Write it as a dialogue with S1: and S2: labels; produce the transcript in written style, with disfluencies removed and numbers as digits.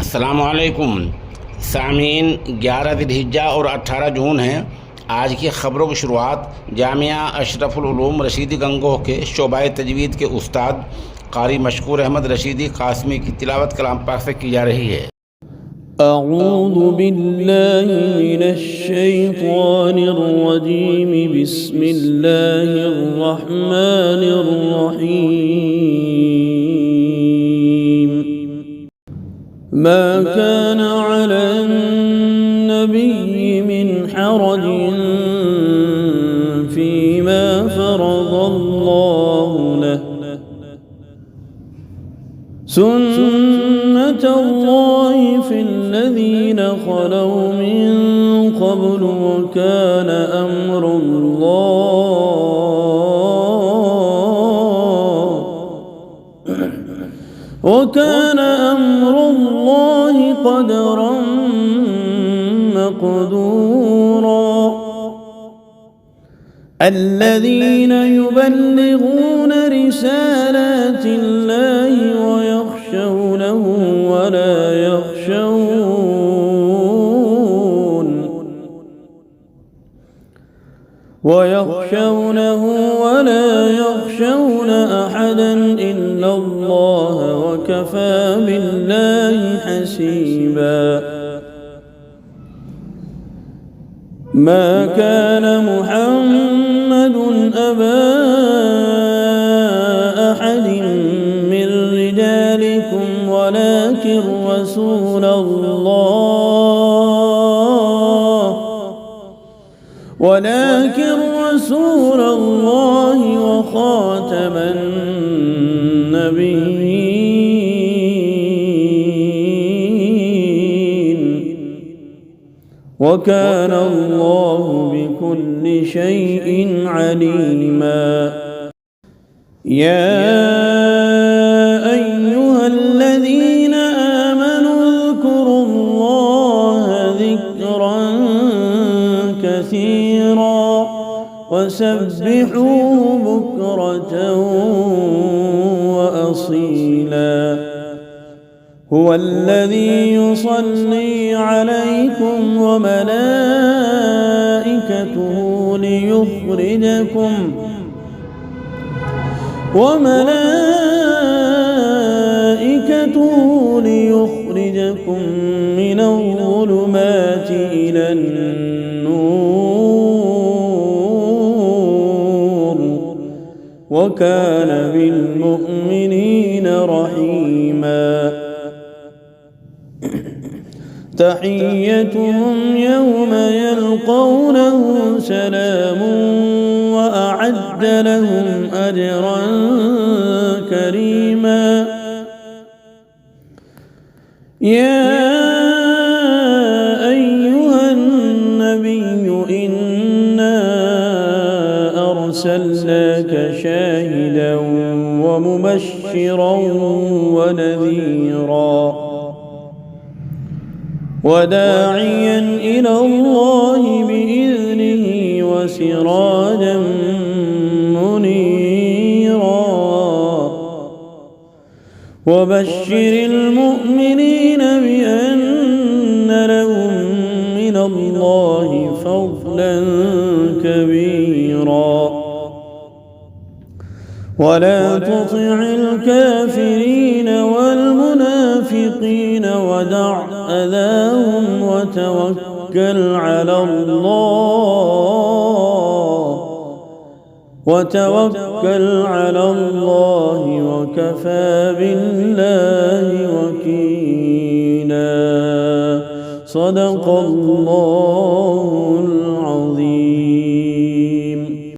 S1: अस्सलामुअलैकुम सामीन। 11 ज़िलहिज्जा और 18 जून है। आज की ख़बरों की शुरुआत जामिया अशरफुल उलूम रशीदी गंगोह के शोबाए तजवीद के उस्ताद कारी मशकूर अहमद रशीदी कासमी की तिलावत कलाम पाक से की जा रही है।
S2: अऊज़ु बिल्लाहि मिनश शैतानिर रजीम, बिस्मिल्लाहिर रहमानिर रहीम। मा कान अलन नबिय्यि मिन हरजिन फीमा फ़रज़ल्लाहु लहु, सुन्नतल्लाहि फ़िल्लज़ीना ख़लौ मिन क़ब्लु वकान अम्रुल्लाहि क़दरन मक़दूरा। الذين يبلغون رسالات الله ويخشونه ولا يخشون أحدا إلا الله وكفى بالله حسيبا. ما كان محمد أبا أحد من رجالكم ولكن رسول الله وخاتم النبيين، وكان الله بكل شيء عليما. يا أيها الذين آمنوا اذكروا الله ذكرا كثيرا وسبحوه بكرة وأصيلا. هو الذي يصلي عليكم وملائكته ليخرجكم من الظلمات إلى النور، وكان بالمؤمنين رحيما. تحيتهم يوم يلقونه سلام وأعد لهم أجرا كريما. يا أيها النبي إنا أرسلناك شاهدا ومبشرا ونذيرا وداعيا إلى الله بإذنه وسراجا منيرا. وبشر المؤمنين بأن لهم من الله فضلا كبيرا. ولا تطع الكافرين والمنافقين ودع أذاهم وتوكل على الله وكفى بالله وكيلا. صدق الله العظيم.